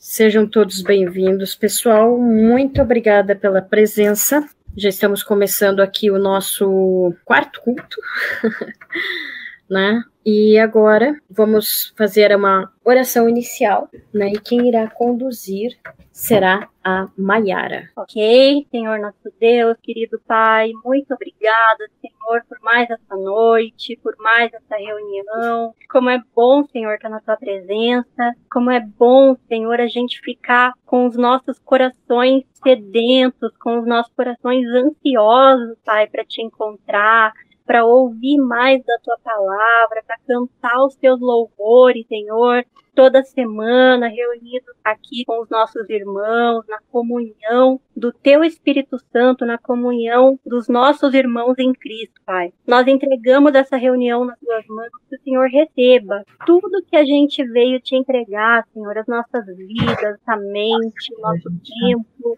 Sejam todos bem-vindos, pessoal. Muito obrigada pela presença. Já estamos começando aqui o nosso quarto culto, né? E agora vamos fazer uma oração inicial, né? E quem irá conduzir será a Maiara. Ok, Senhor nosso Deus, querido Pai, muito obrigada, Senhor, por mais essa noite, por mais essa reunião. Como é bom, Senhor, estar na Tua presença. Como é bom, Senhor, a gente ficar com os nossos corações sedentos, com os nossos corações ansiosos, Pai, para Te encontrar, para ouvir mais da Tua palavra, para cantar os Teus louvores, Senhor, toda semana, reunidos aqui com os nossos irmãos, na comunhão do Teu Espírito Santo, na comunhão dos nossos irmãos em Cristo, Pai. Nós entregamos essa reunião nas Tuas mãos, que o Senhor receba tudo que a gente veio Te entregar, Senhor, as nossas vidas, a mente, o nosso tempo,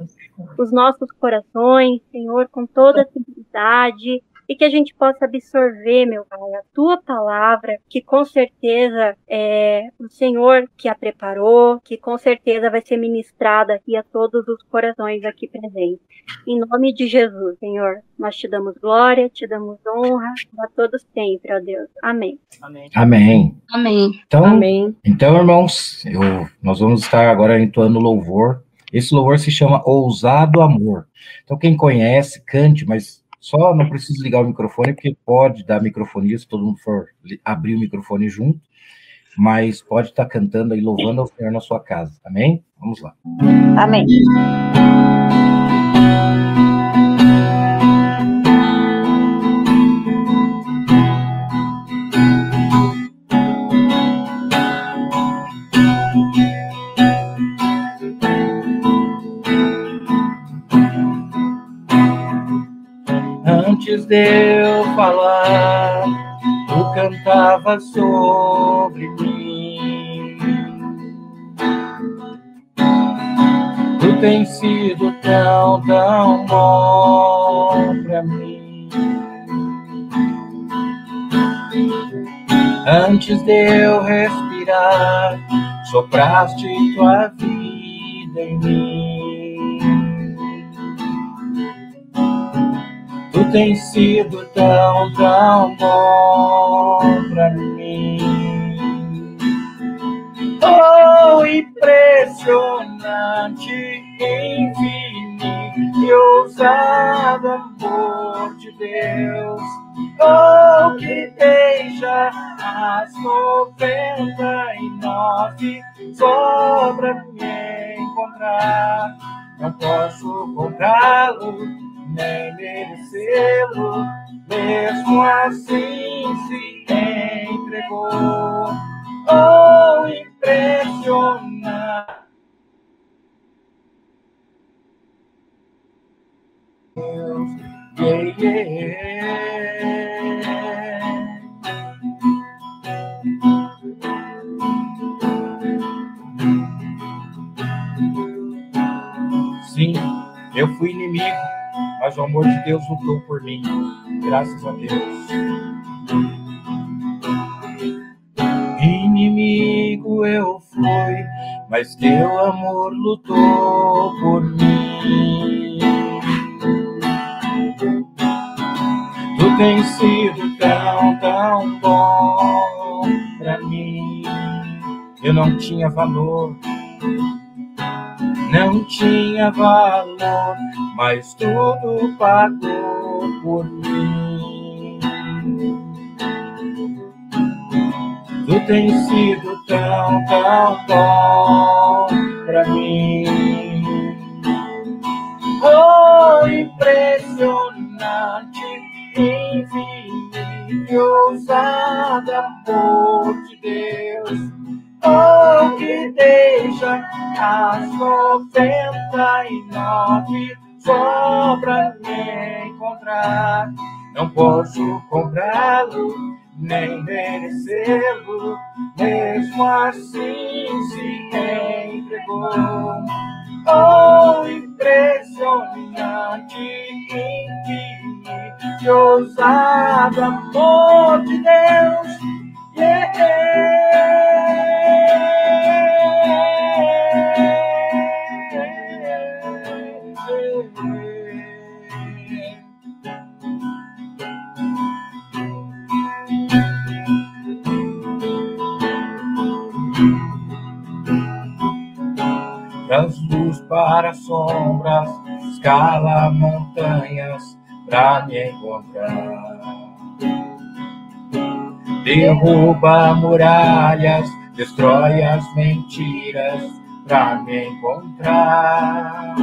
os nossos corações, Senhor, com toda a simplicidade, e que a gente possa absorver, meu Pai, a Tua palavra, que com certeza é o Senhor que a preparou, que com certeza vai ser ministrada aqui a todos os corações aqui presentes. Em nome de Jesus, Senhor, nós Te damos glória, Te damos honra, a todos sempre, ó Deus. Amém. Amém. Amém. Amém. Amém. Então, irmãos, nós vamos estar agora entoando louvor. Esse louvor se chama Ousado Amor. Então, quem conhece, cante, mas só não precisa ligar o microfone, porque pode dar microfonia se todo mundo for abrir o microfone junto, mas pode estar cantando e louvando ao Senhor na sua casa. Amém? Vamos lá. Amém. Antes de eu falar, tu cantava sobre mim. Tu tens sido tão, tão bom pra mim. Antes de eu respirar, sopraste tua vida em mim. Tu tens sido tão, tão bom pra mim. Oh, impressionante, infinito e ousado amor de Deus. Oh, que deixa as 99 só pra me encontrar. Não posso comprá-lo, nem merecê-lo, mesmo assim se entregou. Oh, impressionante. Deus, yeah, yeah. Sim, eu fui inimigo, mas o amor de Deus lutou por mim, graças a Deus. Inimigo eu fui, mas teu amor lutou por mim. Tu tens sido tão, tão bom pra mim. Eu não tinha valor, não tinha valor, mas tudo pagou por mim. Tu tens sido tão, tão bom pra mim. Oh, impressionante, infinito e ousado amor de Deus. Oh, que deixa as 99 só pra me encontrar. Não posso comprá-lo, nem merecê-lo, mesmo assim se entregou. Oh, impressionante, infinito e ousado amor de Deus. Yeah. traz luz para as sombras, escala montanhas pra me encontrar. Derruba muralhas, destrói as mentiras pra me encontrar.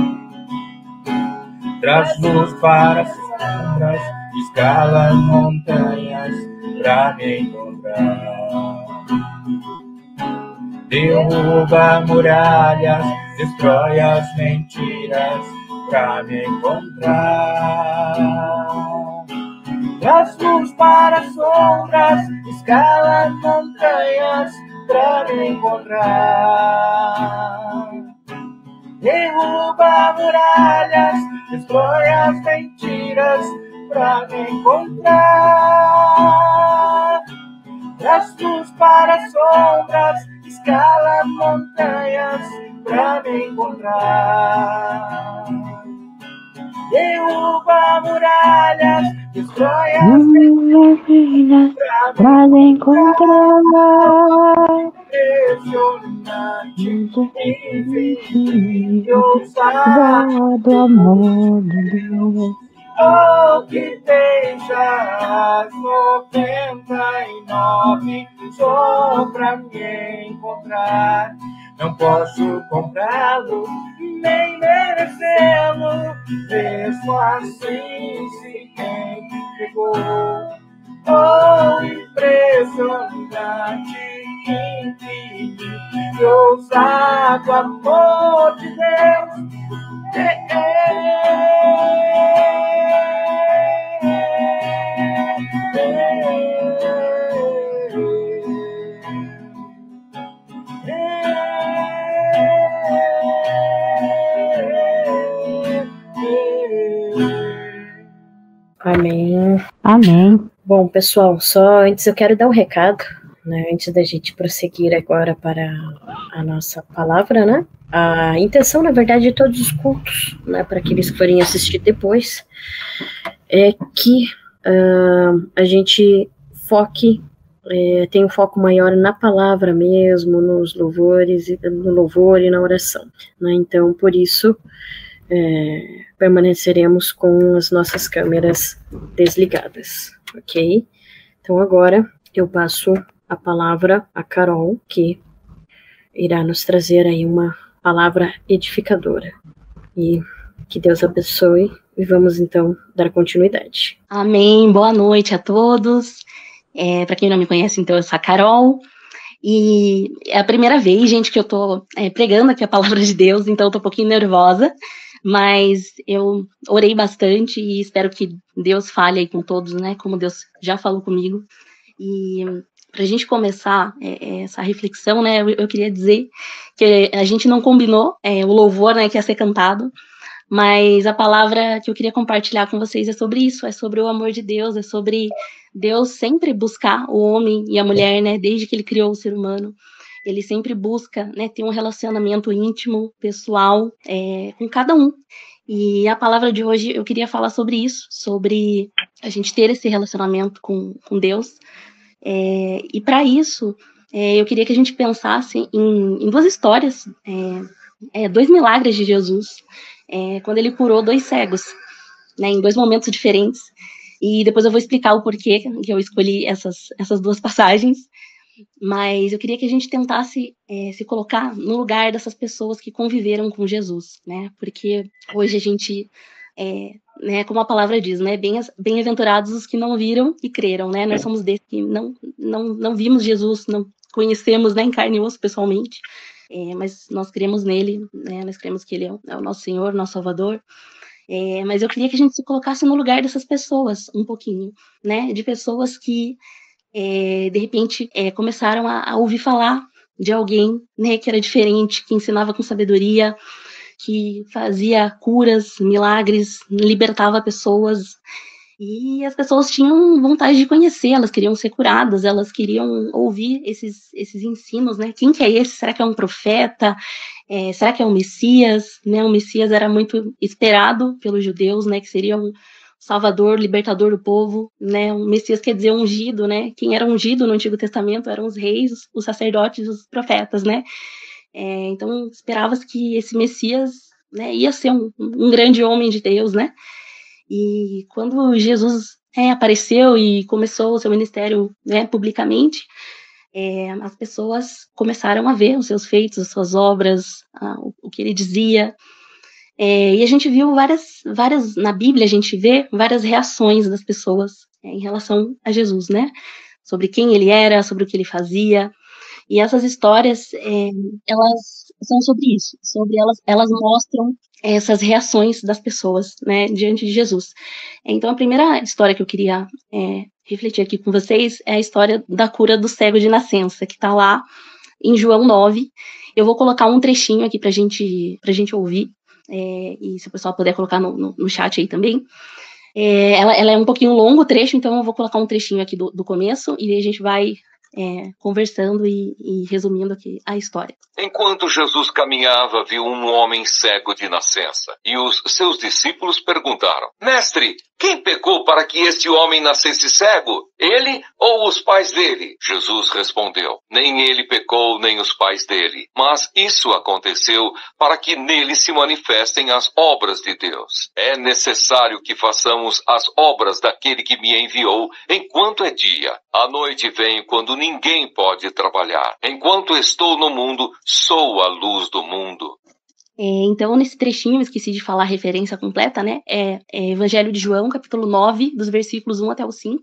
Traz luz para as sombras, escala montanhas pra me encontrar. Derruba muralhas, destrói as mentiras pra me encontrar. Traz luz para as sombras, escala montanhas pra me encontrar. Derruba muralhas, destrói as mentiras pra me encontrar. Traz luz para as sombras, escala montanhas pra me encontrar. Derruba muralhas, destrói as mentiras pra me encontrar. Impressionante, invisível, ousado amor de Deus. Oh, que deixa as 99 só pra me encontrar. Não posso comprá-lo, nem merecê-lo, mesmo assim se entregou. Oh, impressionante, infinito, ousado amor de Deus. Amém. Amém. Bom, pessoal, só antes eu quero dar um recado, né, antes da gente prosseguir agora para a nossa palavra, né? A intenção, na verdade, de todos os cultos, né, para aqueles que forem assistir depois, é que a gente foque, tenha um foco maior na palavra mesmo, nos louvores, no louvor e na oração, né? Então, por isso, permaneceremos com as nossas câmeras desligadas, ok? Então, agora eu passo a palavra a Carol, que irá nos trazer aí uma palavra edificadora. E que Deus abençoe, e vamos então dar continuidade. Amém, boa noite a todos. Para quem não me conhece, então eu sou a Carol, e é a primeira vez, gente, que eu tô pregando aqui a palavra de Deus, então eu tô um pouquinho nervosa, mas eu orei bastante e espero que Deus fale aí com todos, né, como Deus já falou comigo. E para a gente começar essa reflexão, né, eu queria dizer que a gente não combinou o louvor, né, que ia ser cantado, mas a palavra que eu queria compartilhar com vocês é sobre isso, é sobre o amor de Deus, é sobre Deus sempre buscar o homem e a mulher, né, desde que ele criou o ser humano. Ele sempre busca, né, ter um relacionamento íntimo, pessoal, com cada um. E a palavra de hoje eu queria falar sobre isso, sobre a gente ter esse relacionamento com Deus. E para isso, eu queria que a gente pensasse em duas histórias, 2 milagres de Jesus, quando ele curou 2 cegos, né, em 2 momentos diferentes. E depois eu vou explicar o porquê que eu escolhi essas 2 passagens. Mas eu queria que a gente tentasse se colocar no lugar dessas pessoas que conviveram com Jesus, né? Porque hoje a gente, né, como a palavra diz, né, bem-aventurados os que não viram e creram, né? Nós somos desses que não vimos Jesus, não conhecemos, né, em carne e osso pessoalmente, mas nós cremos nele, né? Nós cremos que ele é o nosso Senhor, nosso Salvador. Mas eu queria que a gente se colocasse no lugar dessas pessoas um pouquinho, né? De pessoas que de repente começaram a ouvir falar de alguém, né, que era diferente, que ensinava com sabedoria, que fazia curas, milagres, libertava pessoas, e as pessoas tinham vontade de conhecer, elas queriam ser curadas, elas queriam ouvir esses ensinos, né? Quem que é esse? Será que é um profeta? Será que é um Messias? Né? O Messias era muito esperado pelos judeus, né, que seria um Salvador, libertador do povo, né? O Messias quer dizer ungido, né? Quem era ungido no Antigo Testamento eram os reis, os sacerdotes, os profetas, né? Então esperava-se que esse Messias, né, ia ser um grande homem de Deus, né? E quando Jesus apareceu e começou o seu ministério, né, publicamente, as pessoas começaram a ver os seus feitos, as suas obras, o que ele dizia. E a gente viu várias, na Bíblia a gente vê várias reações das pessoas em relação a Jesus, né? Sobre quem ele era, sobre o que ele fazia. E essas histórias, elas são sobre isso, sobre elas mostram essas reações das pessoas, né, diante de Jesus. Então, a primeira história que eu queria refletir aqui com vocês é a história da cura do cego de nascença, que está lá em João 9. Eu vou colocar um trechinho aqui pra gente ouvir, e se o pessoal puder colocar no chat aí também. Ela é um pouquinho longo o trecho, então eu vou colocar um trechinho aqui do começo, e aí a gente vai conversando e resumindo aqui a história. Enquanto Jesus caminhava, viu um homem cego de nascença. E os seus discípulos perguntaram: Mestre, quem pecou para que este homem nascesse cego? Ele ou os pais dele? Jesus respondeu: Nem ele pecou, nem os pais dele. Mas isso aconteceu para que nele se manifestem as obras de Deus. É necessário que façamos as obras daquele que me enviou enquanto é dia. A noite vem quando ninguém pode trabalhar. Enquanto estou no mundo, sou a luz do mundo. Então, nesse trechinho, esqueci de falar a referência completa, né? Evangelho de João, capítulo 9, dos versículos 1 até o 5.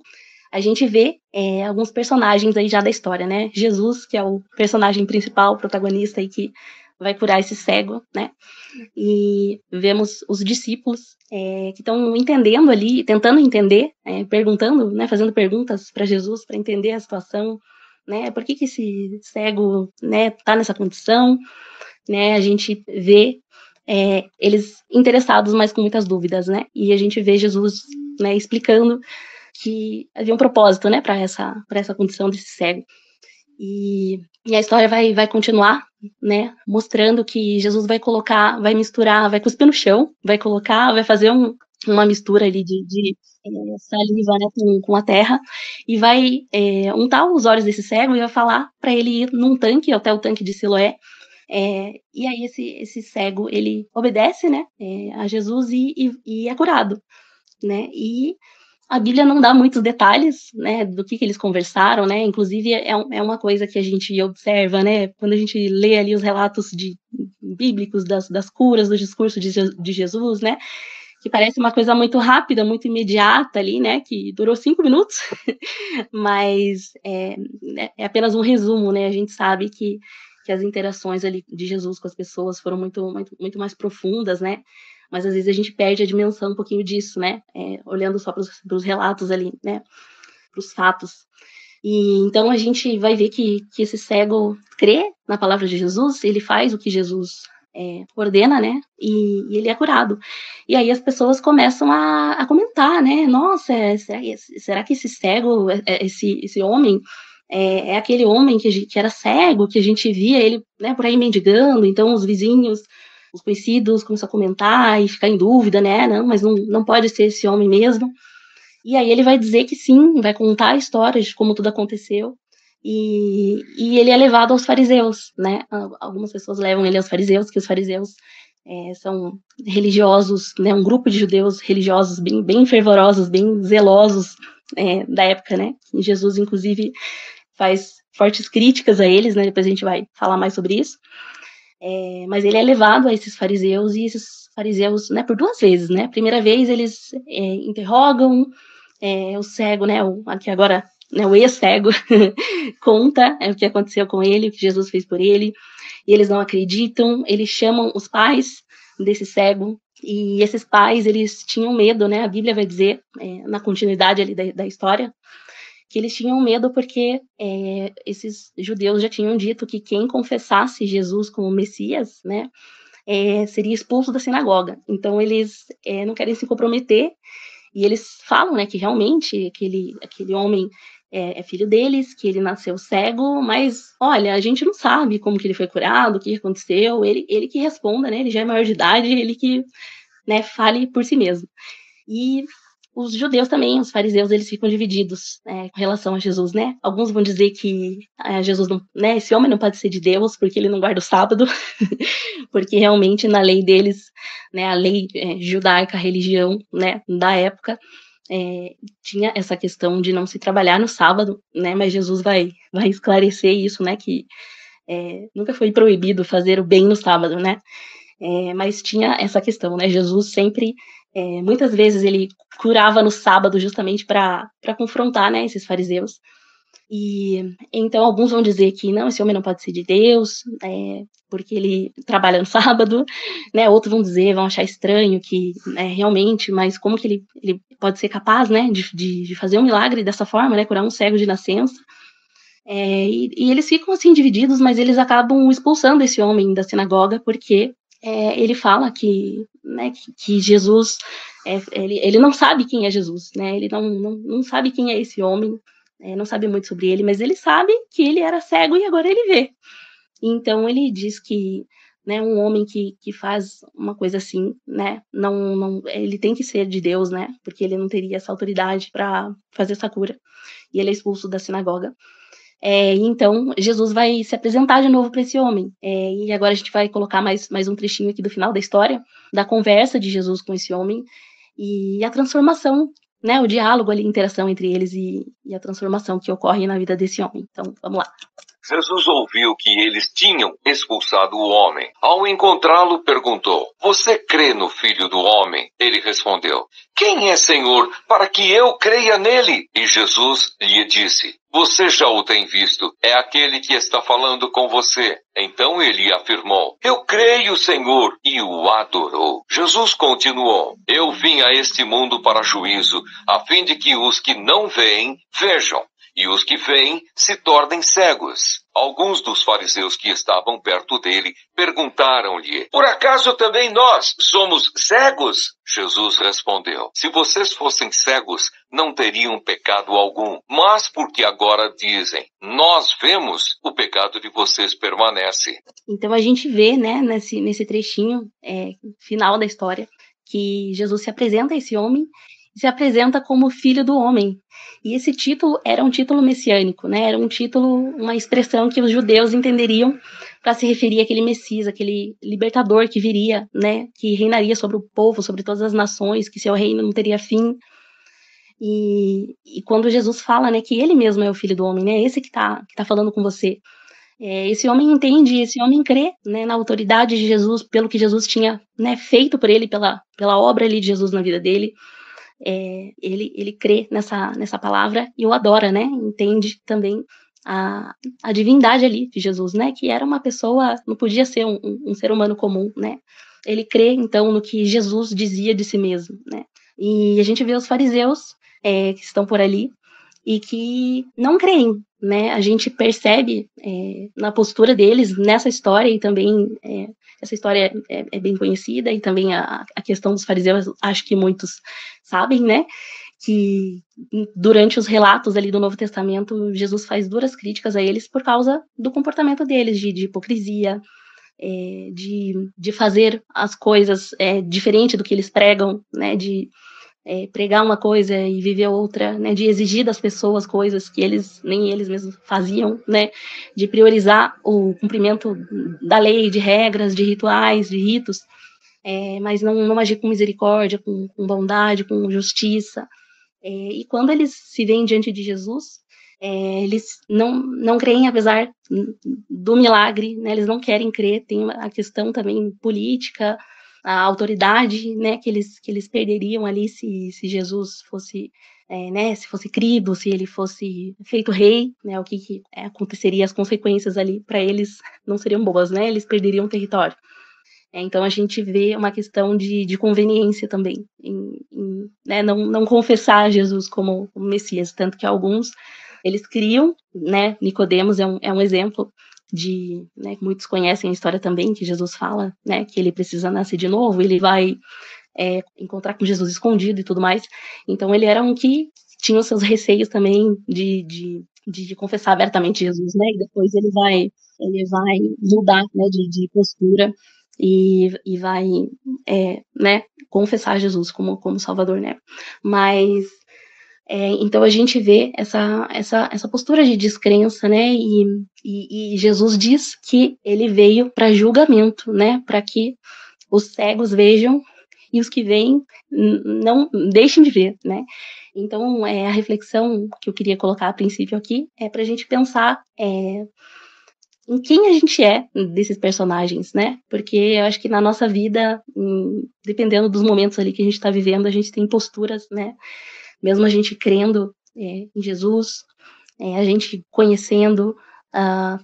A gente vê alguns personagens aí já da história, né? Jesus, que é o personagem principal, protagonista aí que vai curar esse cego, né? E vemos os discípulos que estão entendendo ali, tentando entender, perguntando, né? Fazendo perguntas para Jesus para entender a situação, né? Por que esse cego, né, tá nessa condição? Né, a gente vê eles interessados, mas com muitas dúvidas, né? E a gente vê Jesus, né, explicando que havia um propósito, né, para essa condição desse cego. E a história vai continuar, né, mostrando que Jesus vai misturar, vai cuspir no chão, vai fazer uma mistura ali de saliva, né, com a terra, e vai untar os olhos desse cego e vai falar para ele ir num tanque, até o tanque de Siloé. E aí esse cego, ele obedece, né, a Jesus e é curado, né, e a Bíblia não dá muitos detalhes, né, do que eles conversaram, né, inclusive é uma coisa que a gente observa, né, quando a gente lê ali os relatos bíblicos das curas, do discurso de Jesus, né, que parece uma coisa muito rápida, muito imediata ali, né, que durou 5 minutos, mas é apenas um resumo, né, a gente sabe que as interações ali de Jesus com as pessoas foram muito, muito, muito mais profundas, né? Mas às vezes a gente perde a dimensão um pouquinho disso, né? Olhando só para os relatos ali, né? Para os fatos. E então a gente vai ver que esse cego crê na palavra de Jesus, ele faz o que Jesus ordena, né? E ele é curado. E aí as pessoas começam a comentar, né? Nossa, será que esse cego, esse homem é aquele homem que era cego, que a gente via ele, né, por aí mendigando? Então os vizinhos, os conhecidos começam a comentar e ficar em dúvida, né? Não, mas não pode ser esse homem mesmo. E aí ele vai dizer que sim, vai contar a história de como tudo aconteceu. E ele é levado aos fariseus, né? Algumas pessoas levam ele aos fariseus, que os fariseus são religiosos, né? Um grupo de judeus religiosos bem fervorosos, bem zelosos da época, né? E Jesus, inclusive, faz fortes críticas a eles, né? Depois a gente vai falar mais sobre isso. Mas ele é levado a esses fariseus, e esses fariseus, né, por 2 vezes, né? A primeira vez eles interrogam o cego, né? Aqui agora, né, o ex-cego conta o que aconteceu com ele, o que Jesus fez por ele, e eles não acreditam. Eles chamam os pais desse cego, e esses pais, eles tinham medo, né? A Bíblia vai dizer, na continuidade ali da história, que eles tinham medo porque esses judeus já tinham dito que quem confessasse Jesus como Messias, né, seria expulso da sinagoga. Então eles não querem se comprometer, e eles falam, né, que realmente aquele homem é filho deles, que ele nasceu cego, mas olha, a gente não sabe como que ele foi curado, o que aconteceu. Ele que responda, né, ele já é maior de idade, ele que, né, fale por si mesmo. E os judeus também, os fariseus, eles ficam divididos com relação a Jesus, né? Alguns vão dizer que Jesus não, né, esse homem não pode ser de Deus porque ele não guarda o sábado, porque realmente na lei deles, né, a lei judaica, a religião, né, da época, tinha essa questão de não se trabalhar no sábado, né? Mas Jesus vai esclarecer isso, né? Que nunca foi proibido fazer o bem no sábado, né? Mas tinha essa questão, né? Jesus sempre, muitas vezes ele curava no sábado justamente para confrontar, né, esses fariseus. E então alguns vão dizer que não, esse homem não pode ser de Deus, porque ele trabalha no sábado, né? Outros vão achar estranho que realmente, mas como que ele pode ser capaz, né, de fazer um milagre dessa forma, né, curar um cego de nascença? E eles ficam assim divididos, mas eles acabam expulsando esse homem da sinagoga porque ele fala que, né, que Jesus, ele não sabe quem é Jesus, né? Ele não sabe quem é esse homem, não sabe muito sobre ele, mas ele sabe que ele era cego e agora ele vê. Então ele diz que, né, um homem que faz uma coisa assim, né, não, ele tem que ser de Deus, né? Porque ele não teria essa autoridade para fazer essa cura. E ele é expulso da sinagoga. Então, Jesus vai se apresentar de novo para esse homem. E agora a gente vai colocar mais um trechinho aqui do final da história, da conversa de Jesus com esse homem e a transformação, né, o diálogo ali, a interação entre eles e a transformação que ocorre na vida desse homem. Então, vamos lá. Jesus ouviu que eles tinham expulsado o homem. Ao encontrá-lo, perguntou: "Você crê no Filho do Homem?" Ele respondeu: "Quem é, Senhor, para que eu creia nele?" E Jesus lhe disse: "Você já o tem visto. É aquele que está falando com você." Então ele afirmou: "Eu creio, Senhor," e o adorou. Jesus continuou: "Eu vim a este mundo para juízo, a fim de que os que não veem, vejam, e os que veem se tornem cegos." Alguns dos fariseus que estavam perto dele perguntaram-lhe: "Por acaso também nós somos cegos?" Jesus respondeu: "Se vocês fossem cegos, não teriam pecado algum. Mas porque agora dizem, nós vemos, o pecado de vocês permanece." Então a gente vê, né, nesse trechinho final da história, que Jesus se apresenta a esse homem, se apresenta como Filho do Homem. E esse título era um título messiânico, né? Era um título, uma expressão que os judeus entenderiam para se referir àquele Messias, aquele libertador que viria, né? Que reinaria sobre o povo, sobre todas as nações, que seu reino não teria fim. E quando Jesus fala, né, que ele mesmo é o Filho do Homem, né? Esse que tá falando com você. Esse homem entende, esse homem crê, né, na autoridade de Jesus, pelo que Jesus tinha, né, feito por ele, pela obra ali de Jesus na vida dele. Ele crê nessa palavra e o adora, né? Entende também a divindade ali de Jesus, né? Que era uma pessoa, não podia ser um ser humano comum, né? Ele crê, então, no que Jesus dizia de si mesmo, né? E a gente vê os fariseus que estão por ali e que não creem, né? A gente percebe na postura deles, nessa história, e também essa história é bem conhecida, e também a questão dos fariseus, acho que muitos sabem, né? Que durante os relatos ali do Novo Testamento, Jesus faz duras críticas a eles por causa do comportamento deles, de hipocrisia, de fazer as coisas diferente do que eles pregam, né? De pregar uma coisa e viver outra, né, de exigir das pessoas coisas que nem eles mesmos faziam, né, de priorizar o cumprimento da lei, de regras, de rituais, de ritos, mas não agir com misericórdia, com bondade, com justiça. E quando eles se veem diante de Jesus, eles não creem, apesar do milagre, né, eles não querem crer. Tem a questão também política, a autoridade, né, que eles perderiam ali se Jesus fosse, né, se fosse crido, se ele fosse feito rei, né, o que aconteceria, as consequências ali para eles não seriam boas, né, eles perderiam território. Então a gente vê uma questão de conveniência também, né, não confessar Jesus como Messias, tanto que alguns, eles criam, né, Nicodemos é um exemplo de, né, muitos conhecem a história também, que Jesus fala, né, que ele precisa nascer de novo, ele vai encontrar com Jesus escondido e tudo mais. Então ele era um que tinha os seus receios também de confessar abertamente Jesus, né, e depois ele vai mudar, né, de postura e vai, né, confessar Jesus como Salvador, né? Mas então a gente vê essa postura de descrença, né? E Jesus diz que ele veio para julgamento, né? Para que os cegos vejam e os que veem não deixem de ver, né? Então, a reflexão que eu queria colocar a princípio aqui é para a gente pensar em quem a gente é desses personagens, né? Porque eu acho que na nossa vida, dependendo dos momentos ali que a gente está vivendo, a gente tem posturas, né? Mesmo a gente crendo em Jesus, a gente conhecendo,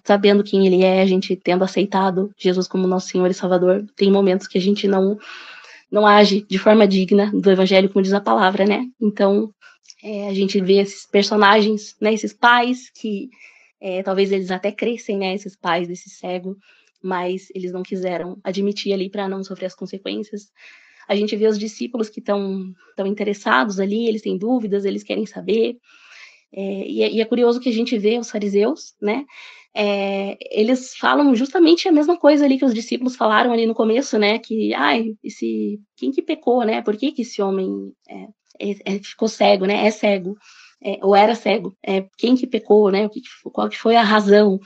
sabendo quem ele é, a gente tendo aceitado Jesus como nosso Senhor e Salvador, tem momentos que a gente não age de forma digna do Evangelho, como diz a palavra, né? Então, a gente vê esses personagens, né? Esses pais que talvez eles até crescem, né? Esses pais desse cego, mas eles não quiseram admitir ali para não sofrer as consequências. A gente vê os discípulos que estão interessados ali, eles têm dúvidas, eles querem saber. E é curioso que a gente vê os fariseus, né? Eles falam justamente a mesma coisa ali que os discípulos falaram ali no começo, né? Que, quem que pecou, né? Por que esse homem ficou cego, né? É cego, ou era cego? Quem que pecou, né? Qual que foi a razão?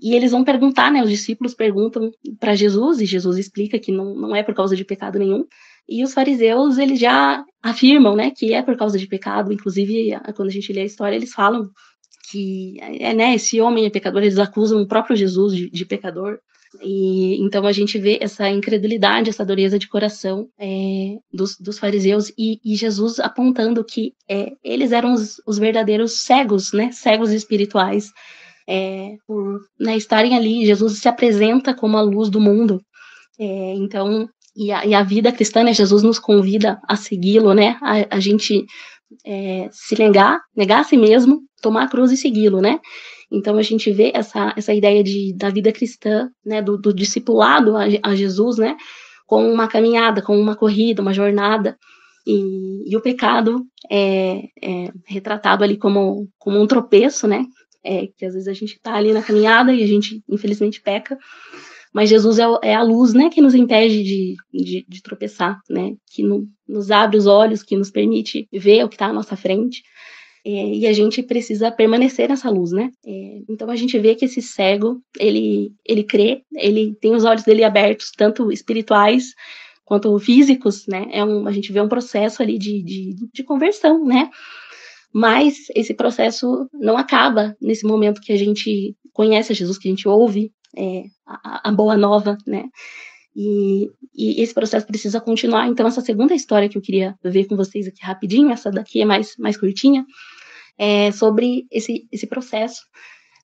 E eles vão perguntar, né? Os discípulos perguntam para Jesus, e Jesus explica que não é por causa de pecado nenhum. E os fariseus, eles já afirmam, né, que é por causa de pecado. Inclusive, quando a gente lê a história, eles falam que, né, esse homem é pecador, eles acusam o próprio Jesus de pecador. E então a gente vê essa incredulidade, essa dureza de coração dos fariseus, e Jesus apontando que eles eram os verdadeiros cegos, né, cegos espirituais, por, né, estarem ali. Jesus se apresenta como a luz do mundo. Então, e a vida cristã, né, Jesus nos convida a segui-lo, né, a gente se negar a si mesmo, tomar a cruz e segui-lo, né. Então a gente vê essa ideia da vida cristã, né, do discipulado a Jesus, né, como uma caminhada, como uma corrida, uma jornada, e o pecado é retratado ali como um tropeço, né, que às vezes a gente está ali na caminhada e a gente infelizmente peca, mas Jesus é a luz, né, que nos impede de tropeçar, né, que nos abre os olhos, que nos permite ver o que está à nossa frente, e a gente precisa permanecer nessa luz, né. Então a gente vê que esse cego, ele crê, ele tem os olhos dele abertos, tanto espirituais quanto físicos, né, a gente vê um processo ali de conversão, né. Mas esse processo não acaba nesse momento que a gente conhece a Jesus, que a gente ouve a boa nova, né? E esse processo precisa continuar. Então, essa segunda história que eu queria ver com vocês aqui rapidinho, essa daqui é mais curtinha, sobre esse processo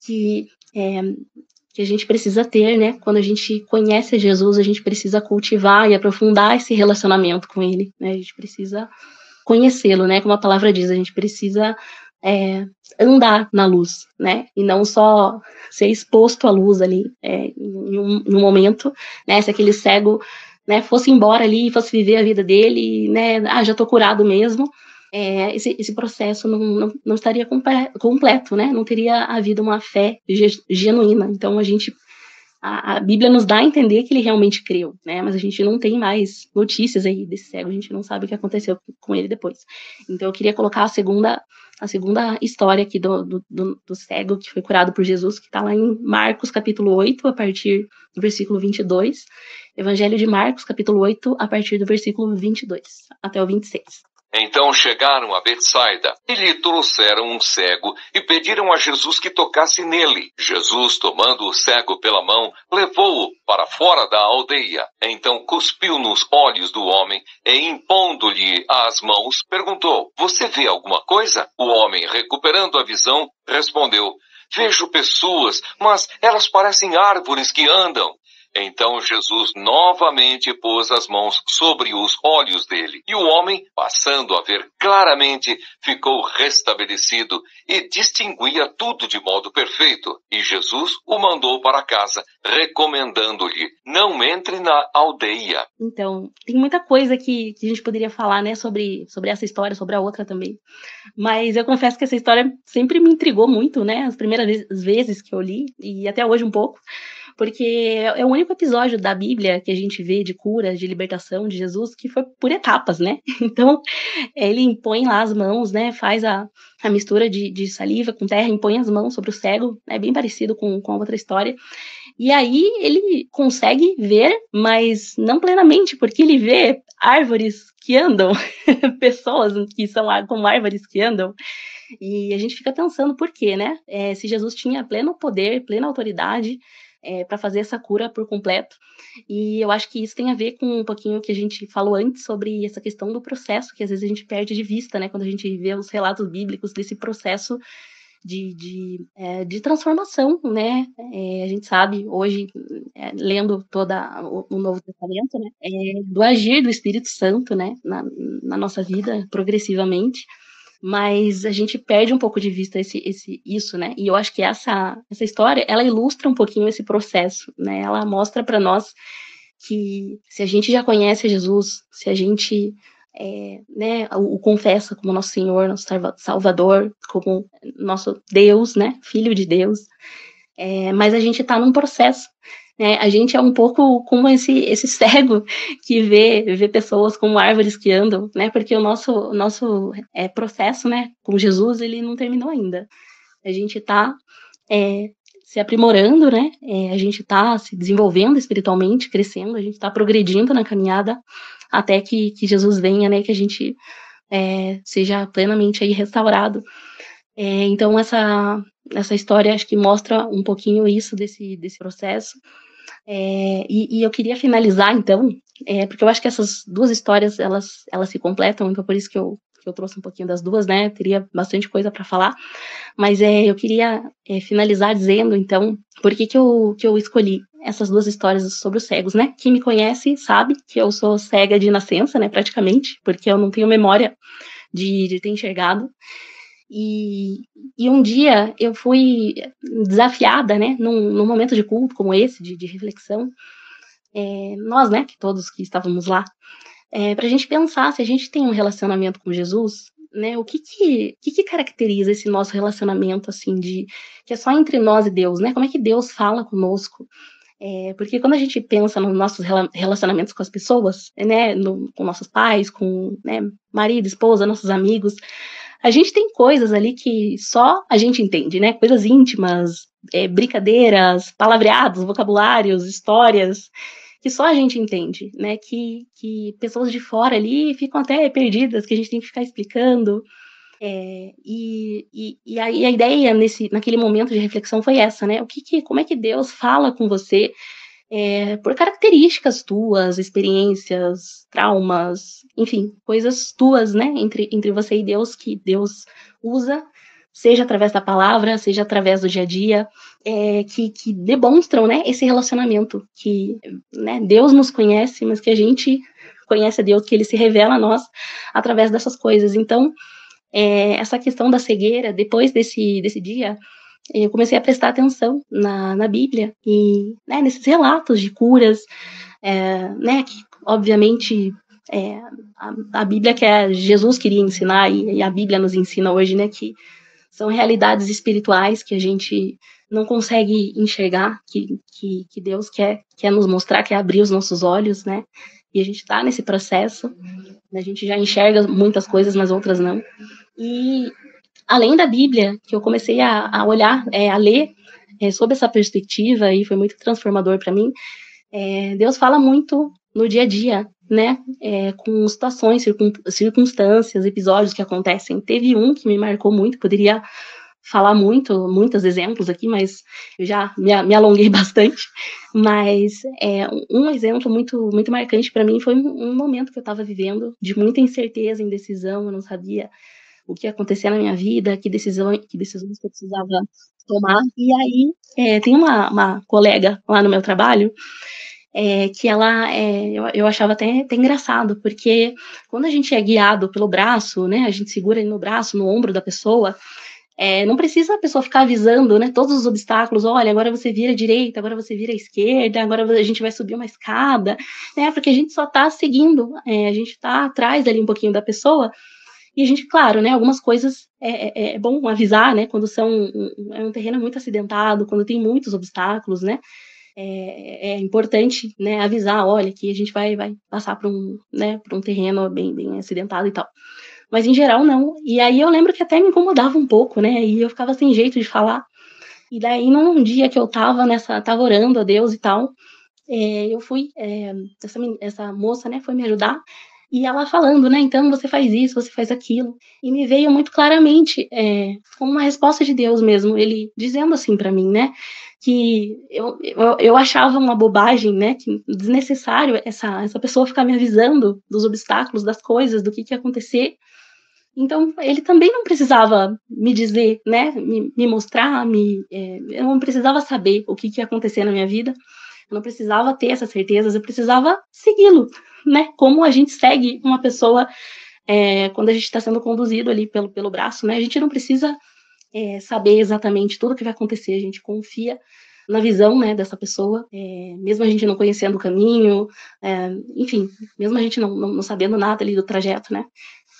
que a gente precisa ter, né? Quando a gente conhece Jesus, a gente precisa cultivar e aprofundar esse relacionamento com ele, né? A gente precisa conhecê-lo, né? Como a palavra diz, a gente precisa andar na luz, né? E não só ser exposto à luz ali em um momento, né? Se aquele cego, né, fosse embora ali e fosse viver a vida dele, né? Já tô curado mesmo. Esse processo não estaria completo, né? Não teria havido uma fé genuína. Então a Bíblia nos dá a entender que ele realmente creu, né? Mas a gente não tem mais notícias aí desse cego, a gente não sabe o que aconteceu com ele depois. Então eu queria colocar a segunda história aqui do cego que foi curado por Jesus, que está lá em Marcos capítulo 8, a partir do versículo 22. Evangelho de Marcos capítulo 8, a partir do versículo 22 até o 26. Então chegaram a Betsaida e lhe trouxeram um cego e pediram a Jesus que tocasse nele. Jesus, tomando o cego pela mão, levou-o para fora da aldeia. Então cuspiu nos olhos do homem e, impondo-lhe as mãos, perguntou: "Você vê alguma coisa?" O homem, recuperando a visão, respondeu: "Vejo pessoas, mas elas parecem árvores que andam." Então Jesus novamente pôs as mãos sobre os olhos dele. E o homem, passando a ver claramente, ficou restabelecido e distinguia tudo de modo perfeito. E Jesus o mandou para casa, recomendando-lhe: "Não entre na aldeia." Então, tem muita coisa que a gente poderia falar, né, sobre essa história, sobre a outra também. Mas eu confesso que essa história sempre me intrigou muito, né, as primeiras vezes que eu li, e até hoje um pouco. porque é o único episódio da Bíblia que a gente vê de cura, de libertação de Jesus, que foi por etapas, né? Então, ele impõe lá as mãos, né? Faz a mistura de saliva com terra, impõe as mãos sobre o cego, é bem parecido com a outra história. E aí ele consegue ver, mas não plenamente, porque ele vê árvores que andam, pessoas que são como árvores que andam, e a gente fica pensando por quê, né? Se Jesus tinha pleno poder, plena autoridade para fazer essa cura por completo. E eu acho que isso tem a ver com um pouquinho o que a gente falou antes sobre essa questão do processo, que às vezes a gente perde de vista, né? Quando a gente vê os relatos bíblicos desse processo de transformação, né? A gente sabe hoje, lendo todo o Novo Testamento, né? Do agir do Espírito Santo, né? Na nossa vida, progressivamente, mas a gente perde um pouco de vista isso, né? E eu acho que essa história, ela ilustra um pouquinho esse processo, né? Ela mostra para nós que se a gente já conhece Jesus, se a gente né, o confessa como nosso Senhor, nosso Salvador, como nosso Deus, né, Filho de Deus, mas a gente está num processo, né, a gente é um pouco como esse cego que vê pessoas como árvores que andam, né, porque o nosso processo, né, com Jesus, ele não terminou ainda, a gente está se aprimorando, né, a gente está se desenvolvendo espiritualmente, crescendo, a gente está progredindo na caminhada, até que Jesus venha, né, que a gente seja plenamente aí restaurado. Então, essa história acho que mostra um pouquinho isso desse processo. E eu queria finalizar, então, porque eu acho que essas duas histórias, elas se completam, então por isso que eu trouxe um pouquinho das duas, né, teria bastante coisa para falar, mas eu queria finalizar dizendo, então, por que eu escolhi essas duas histórias sobre os cegos, né? Quem me conhece sabe que eu sou cega de nascença, né, praticamente, porque eu não tenho memória de ter enxergado. E um dia eu fui desafiada, né, num momento de culto como esse, de reflexão, nós, né, que todos que estávamos lá, para a gente pensar se a gente tem um relacionamento com Jesus, né, o que caracteriza esse nosso relacionamento, assim, que é só entre nós e Deus, né? Como é que Deus fala conosco? Porque quando a gente pensa nos nossos relacionamentos com as pessoas, né, com nossos pais, com, né, marido, esposa, nossos amigos, a gente tem coisas ali que só a gente entende, né? Coisas íntimas, brincadeiras, palavreados, vocabulários, histórias, que só a gente entende, né? Que pessoas de fora ali ficam até perdidas, que a gente tem que ficar explicando. E a ideia naquele momento de reflexão foi essa, né? Como é que Deus fala com você por características tuas, experiências, traumas, enfim, coisas tuas, né? Entre você e Deus, que Deus usa, seja através da palavra, seja através do dia a dia, que demonstram, né, esse relacionamento, que, né, Deus nos conhece, mas que a gente conhece a Deus, que Ele se revela a nós através dessas coisas. Então, essa questão da cegueira, depois desse dia, eu comecei a prestar atenção na Bíblia e, né, nesses relatos de curas, né, que obviamente a Bíblia que Jesus queria ensinar e a Bíblia nos ensina hoje, né, que são realidades espirituais que a gente não consegue enxergar, que Deus quer nos mostrar, quer abrir os nossos olhos, né, e a gente está nesse processo, a gente já enxerga muitas coisas, mas outras não. E além da Bíblia, que eu comecei a olhar, a ler sob essa perspectiva, e foi muito transformador para mim, Deus fala muito no dia a dia, né, com situações, circunstâncias, episódios que acontecem. Teve um que me marcou muito, poderia falar muitos exemplos aqui, mas eu já me alonguei bastante, mas um exemplo muito, muito marcante para mim foi um momento que eu estava vivendo de muita incerteza, indecisão, eu não sabia o que ia acontecer na minha vida, que decisões que eu precisava tomar, e aí tem uma colega lá no meu trabalho, que ela, eu achava até engraçado, porque quando a gente é guiado pelo braço, né, a gente segura ele no braço, no ombro da pessoa, não precisa a pessoa ficar avisando, né, todos os obstáculos, olha, agora você vira à direita, agora você vira à esquerda, agora a gente vai subir uma escada, né, porque a gente só está seguindo, a gente está atrás ali um pouquinho da pessoa, e a gente, claro, né, algumas coisas é bom avisar, né, quando é um terreno muito acidentado, quando tem muitos obstáculos, né, é importante, né, avisar, olha, que a gente vai passar por um terreno bem acidentado e tal. Mas em geral não. E aí eu lembro que até me incomodava um pouco, né? E eu ficava sem jeito de falar. E daí num dia que eu tava orando a Deus e tal, eu fui, essa moça, né, foi me ajudar. E ela falando, né, então você faz isso, você faz aquilo. E me veio muito claramente, como uma resposta de Deus mesmo, ele dizendo assim para mim, né, que eu achava uma bobagem, né, que desnecessário essa pessoa ficar me avisando dos obstáculos, das coisas, do que ia acontecer. Então, ele também não precisava me dizer, né, me mostrar, eu não precisava saber o que ia acontecer na minha vida, eu não precisava ter essas certezas, eu precisava segui-lo, né, como a gente segue uma pessoa quando a gente está sendo conduzido ali pelo braço, né, a gente não precisa saber exatamente tudo o que vai acontecer, a gente confia na visão, né, dessa pessoa, mesmo a gente não conhecendo o caminho, enfim, mesmo a gente não sabendo nada ali do trajeto, né.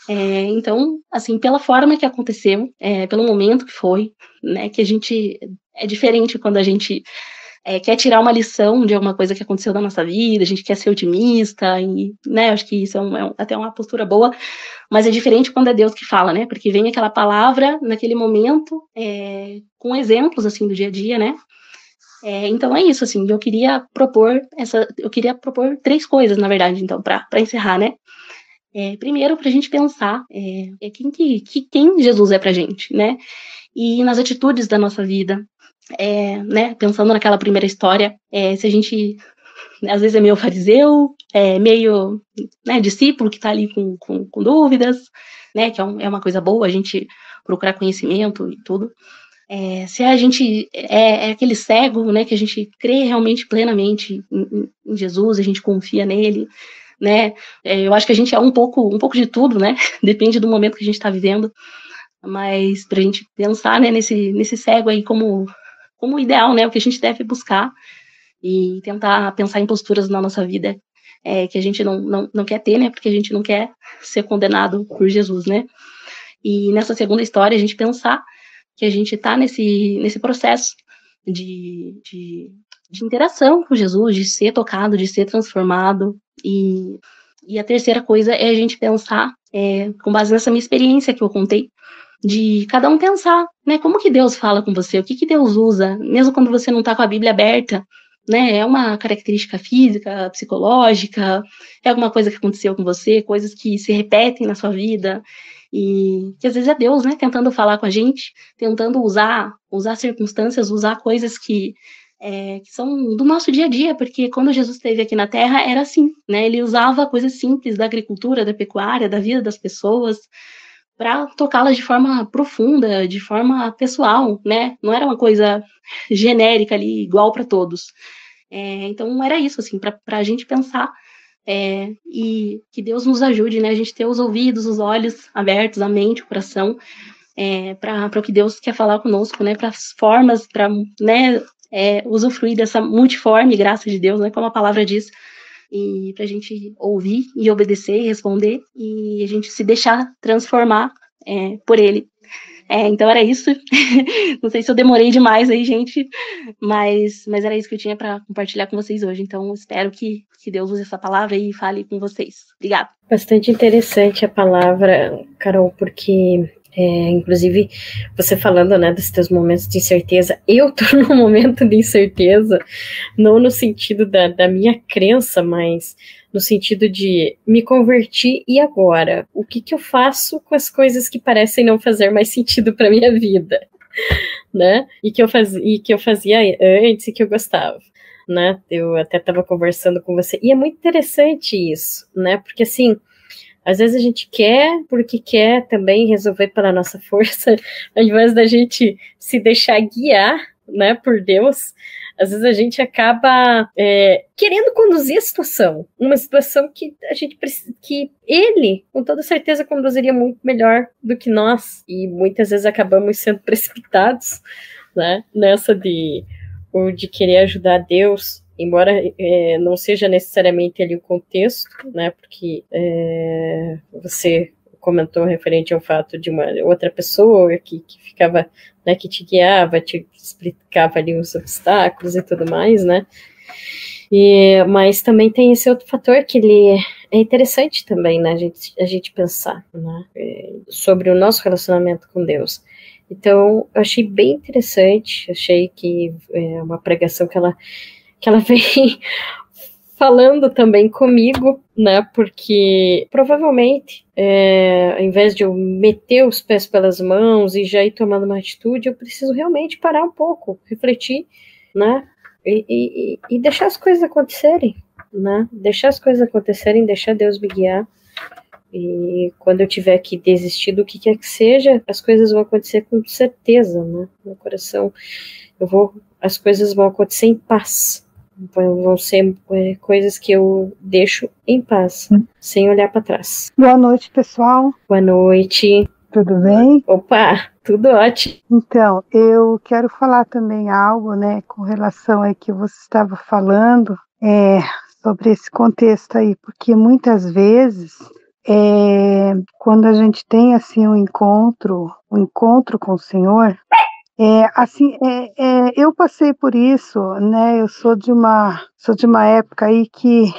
Então, assim, pela forma que aconteceu, pelo momento que foi, né, que a gente é diferente quando a gente quer tirar uma lição de alguma coisa que aconteceu na nossa vida, a gente quer ser otimista, e, né, acho que isso até uma postura boa, mas é diferente quando é Deus que fala, né, porque vem aquela palavra naquele momento, com exemplos, assim, do dia a dia, né. Então é isso, assim, eu queria propor 3 coisas, na verdade, então, para encerrar, né. Primeiro, para a gente pensar quem Jesus é para a gente, né? E nas atitudes da nossa vida, né? Pensando naquela primeira história, se a gente às vezes é meio fariseu, meio, né, discípulo que está ali com dúvidas, né? Que é uma coisa boa a gente procurar conhecimento e tudo. Se a gente é aquele cego, né? Que a gente crê realmente plenamente em Jesus, a gente confia nele, né? Eu acho que a gente é um pouco de tudo, né? Depende do momento que a gente está vivendo, mas para a gente pensar, né, nesse cego aí como ideal, né? O que a gente deve buscar e tentar pensar em posturas na nossa vida que a gente não quer ter, né? Porque a gente não quer ser condenado por Jesus, né? E nessa segunda história a gente pensar que a gente está nesse processo de interação com Jesus, de ser tocado, de ser transformado. E a terceira coisa é a gente pensar, com base nessa minha experiência que eu contei, de cada um pensar, né, como que Deus fala com você, o que Deus usa, mesmo quando você não está com a Bíblia aberta, né, é uma característica física, psicológica, é alguma coisa que aconteceu com você, coisas que se repetem na sua vida, e que às vezes é Deus, né, tentando falar com a gente, tentando usar circunstâncias, usar coisas que são do nosso dia a dia, porque quando Jesus esteve aqui na Terra era assim, né? Ele usava coisas simples da agricultura, da pecuária, da vida das pessoas, para tocá-las de forma profunda, de forma pessoal, né? Não era uma coisa genérica ali, igual para todos. Então era isso, assim, para a gente pensar e que Deus nos ajude, né? A gente ter os ouvidos, os olhos abertos, a mente, o coração, para o que Deus quer falar conosco, né? Para as formas, para, né, usufruir dessa multiforme graça de Deus, né? Como a palavra diz, e para a gente ouvir e obedecer e responder e a gente se deixar transformar por Ele. Então era isso. Não sei se eu demorei demais aí, gente, mas era isso que eu tinha para compartilhar com vocês hoje. Então espero que Deus use essa palavra e fale com vocês. Obrigada. Bastante interessante a palavra, Carol, porque inclusive você falando, né, dos teus momentos de incerteza, eu tô num momento de incerteza, não no sentido da minha crença, mas no sentido de me converti e agora? O que eu faço com as coisas que parecem não fazer mais sentido para minha vida, né? E que eu fazia antes e que eu gostava, né? Eu até estava conversando com você, e é muito interessante isso, né? Porque assim, às vezes a gente quer, porque quer também resolver pela nossa força, ao invés da gente se deixar guiar, né, por Deus, às vezes a gente acaba querendo conduzir a situação, uma situação que a gente que Ele, com toda certeza, conduziria muito melhor do que nós, e muitas vezes acabamos sendo precipitados, né, nessa de querer ajudar Deus, embora não seja necessariamente ali o contexto, né, porque você comentou referente ao fato de uma outra pessoa que ficava, né, que te guiava, te explicava ali os obstáculos e tudo mais, né? Mas também tem esse outro fator que ele é interessante também, né, a gente pensar, né, sobre o nosso relacionamento com Deus. Então, eu achei bem interessante, achei que é uma pregação que ela vem falando também comigo, né, porque provavelmente, ao invés de eu meter os pés pelas mãos e já ir tomando uma atitude, eu preciso realmente parar um pouco, refletir, né, e deixar as coisas acontecerem, né, deixar as coisas acontecerem, deixar Deus me guiar, e quando eu tiver que desistir do que quer que seja, as coisas vão acontecer com certeza, né, no coração, as coisas vão acontecer em paz, vão ser coisas que eu deixo em paz, sem olhar para trás. Boa noite, pessoal. Boa noite. Tudo bem? Opa, tudo ótimo. Então, eu quero falar também algo, né, com relação aí que você estava falando, sobre esse contexto aí, porque muitas vezes, quando a gente tem assim um encontro com o Senhor, eu passei por isso, né? Eu sou de uma época aí que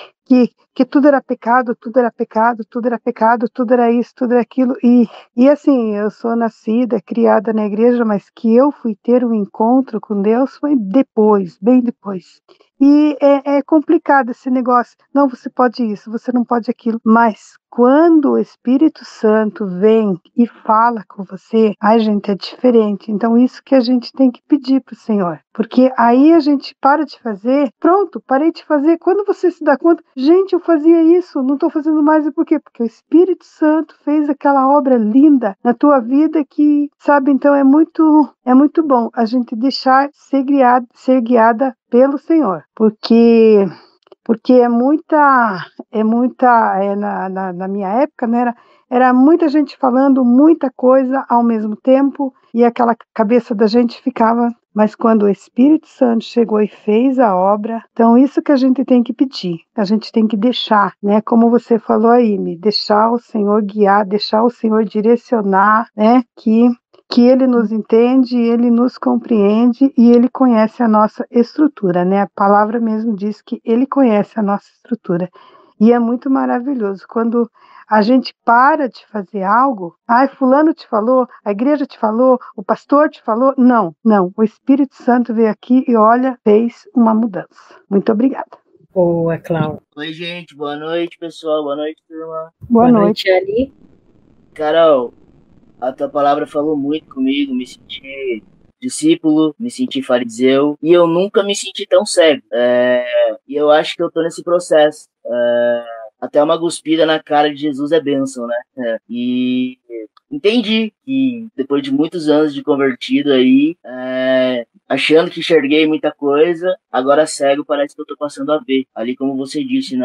tudo era pecado, tudo era pecado, tudo era pecado, tudo era isso, tudo era aquilo. E assim, eu sou nascida, criada na igreja, mas que eu fui ter um encontro com Deus foi depois, bem depois. E é complicado esse negócio. Não, você pode isso, você não pode aquilo. Mas quando o Espírito Santo vem e fala com você, ai, gente, é diferente. Então, isso que a gente tem que pedir para o Senhor. Porque aí a gente para de fazer, pronto, parei de fazer. Quando você se dá conta, gente, eu fazia isso, não estou fazendo mais. E por quê? Porque o Espírito Santo fez aquela obra linda na tua vida que, sabe, então é muito bom a gente deixar ser guiada pelo Senhor. Porque na minha época, né, era muita gente falando muita coisa ao mesmo tempo e aquela cabeça da gente ficava, mas quando o Espírito Santo chegou e fez a obra, então isso que a gente tem que pedir, a gente tem que deixar, né, como você falou aí, deixar o Senhor guiar, deixar o Senhor direcionar, né, que Ele nos entende, Ele nos compreende e Ele conhece a nossa estrutura, né? A palavra mesmo diz que Ele conhece a nossa estrutura. E é muito maravilhoso quando a gente para de fazer algo, fulano te falou, a igreja te falou, o pastor te falou. Não. O Espírito Santo veio aqui e olha, fez uma mudança. Muito obrigada. Boa, Cláudia. Oi, gente. Boa noite, pessoal. Boa noite, turma. Boa noite, Ali. Carol, a tua palavra falou muito comigo, me senti discípulo, me senti fariseu, e eu nunca me senti tão cego. E eu acho que eu tô nesse processo. Até uma cuspida na cara de Jesus é bênção, né? E entendi que depois de muitos anos de convertido aí, achando que enxerguei muita coisa, agora cego parece que eu tô passando a ver. Ali como você disse,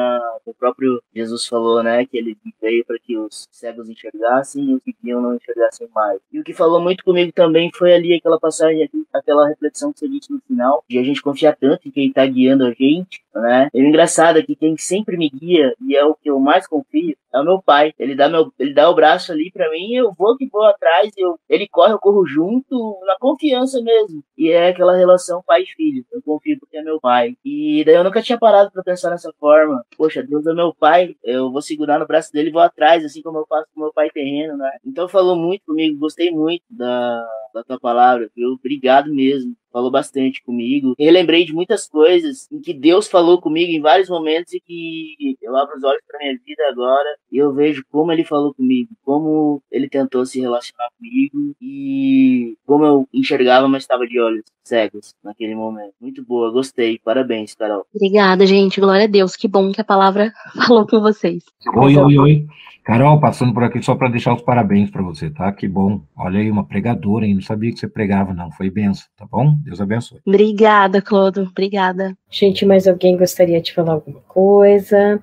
o próprio Jesus falou, né, que ele veio para que os cegos enxergassem e os que viam não enxergassem mais. E o que falou muito comigo também foi ali aquela passagem, aquela reflexão que você disse no final, de a gente confiar tanto em quem tá guiando a gente, né? E o engraçado é que quem sempre me guia, e é o que eu mais confio, é o meu pai. Ele dá o braço ali pra mim, eu vou atrás, ele corre, eu corro junto, na confiança mesmo. E é aquela relação pai e filho. Eu confio porque é meu pai. E daí eu nunca tinha parado pra pensar nessa forma. Poxa, Deus é meu pai, eu vou segurar no braço dele e vou atrás, assim como eu faço com meu pai terreno, né? Então falou muito comigo, gostei muito da tua palavra, viu? Obrigado mesmo. Falou bastante comigo. Eu lembrei de muitas coisas em que Deus falou comigo em vários momentos e que eu abro os olhos para minha vida agora e eu vejo como ele falou comigo, como ele tentou se relacionar comigo e como eu enxergava, mas estava de olhos cegos naquele momento. Muito boa, gostei. Parabéns, Carol. Obrigada, gente. Glória a Deus. Que bom que a palavra falou com vocês. Oi. Carol, passando por aqui só para deixar os parabéns para você, tá? Que bom. Olha aí, uma pregadora, hein? Não sabia que você pregava, não. Foi benção, tá bom? Deus abençoe. Obrigada, Clodo. Obrigada. Gente, mais alguém gostaria de falar alguma coisa?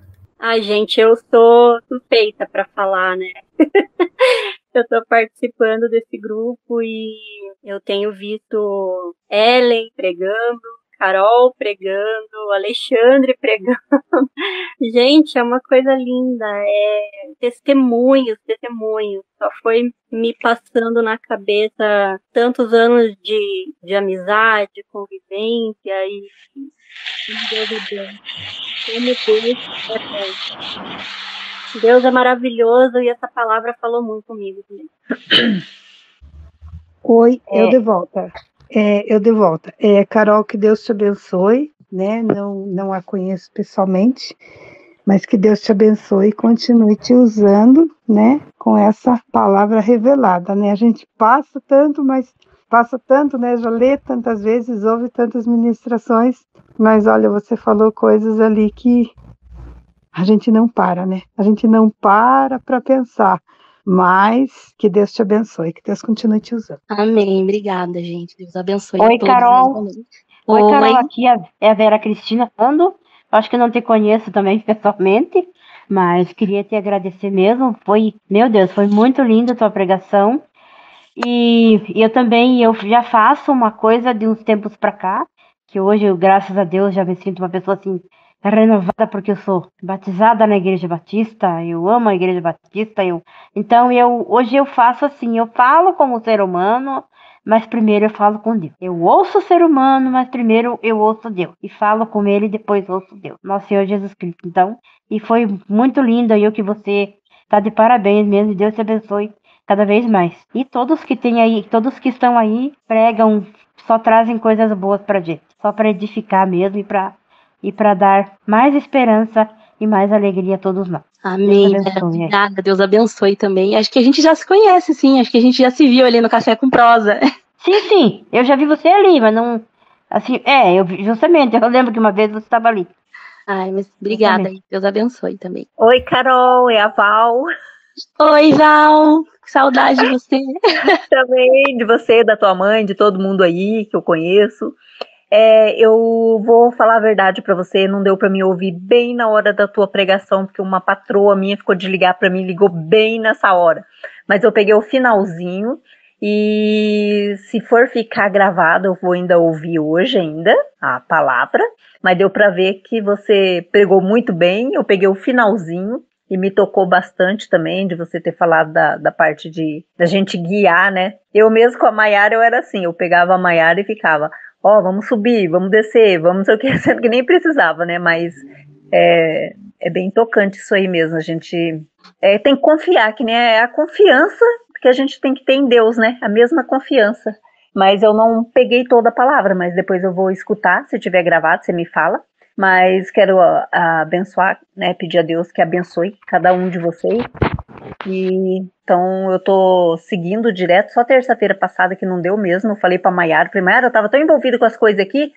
Gente, eu sou suspeita para falar, né? Eu tô participando desse grupo e eu tenho visto Ellen pregando, Carol pregando, Alexandre pregando. Gente, é uma coisa linda. Testemunhos. Só foi me passando na cabeça tantos anos de amizade, convivência e Deus é bom. Como Deus é bom. Deus é maravilhoso e essa palavra falou muito comigo também. Oi, eu de volta. Carol, que Deus te abençoe, né? Não a conheço pessoalmente, mas que Deus te abençoe e continue te usando, né? Com essa palavra revelada, né? A gente passa tanto, né? Já lê tantas vezes, ouve tantas ministrações, mas olha, você falou coisas ali que a gente não para, né? A gente não para pensar. Mas que Deus te abençoe, que Deus continue te usando. Amém, obrigada, gente. Deus abençoe Oi, a todos. Carol. Oi, Carol, aqui é a Vera Cristina falando. Acho que não te conheço também pessoalmente, mas queria te agradecer mesmo. Meu Deus, foi muito linda a tua pregação. E eu já faço uma coisa de uns tempos para cá, que hoje, graças a Deus, já me sinto uma pessoa assim, renovada, porque eu sou batizada na Igreja Batista, eu amo a Igreja Batista, então hoje eu faço assim, eu falo como ser humano, mas primeiro eu falo com Deus. Eu ouço o ser humano, mas primeiro eu ouço Deus, e falo com ele e depois ouço Deus, nosso Senhor Jesus Cristo. Então, e foi muito lindo aí o que você tá de parabéns mesmo, Deus te abençoe cada vez mais. E todos que estão aí pregam, só trazem coisas boas pra gente, só para edificar mesmo e para dar mais esperança e mais alegria a todos nós. Amém. Obrigada, Deus abençoe também. Acho que a gente já se conhece, sim. Acho que a gente já se viu ali no Café com Prosa. Sim. Eu já vi você ali, mas não... Assim, justamente, eu lembro que uma vez você estava ali. Ai, mas obrigada. Justamente. Deus abençoe também. Oi, Carol, é a Val. Oi, Val. Saudade de você. Também de você, da tua mãe, de todo mundo aí que eu conheço. Eu vou falar a verdade para você, não deu para me ouvir bem na hora da tua pregação, porque uma patroa minha ficou de ligar para mim, ligou bem nessa hora. Mas eu peguei o finalzinho e se for ficar gravado, eu vou ainda ouvir hoje ainda a palavra, mas deu para ver que você pregou muito bem, eu peguei o finalzinho e me tocou bastante também de você ter falado da parte da gente guiar, né? Eu mesmo com a Maiara, eu era assim, eu pegava a Maiara e ficava... vamos subir, vamos descer, vamos sei o que, sendo que nem precisava, né, mas é bem tocante isso aí mesmo, a gente tem que confiar, que nem a confiança que a gente tem que ter em Deus, né, a mesma confiança, mas eu não peguei toda a palavra, mas depois eu vou escutar, se tiver gravado, você me fala, mas quero abençoar, né, pedir a Deus que abençoe cada um de vocês. E então eu tô seguindo direto, só terça-feira passada que não deu mesmo, eu falei pra Maiara, eu tava tão envolvida com as coisas aqui,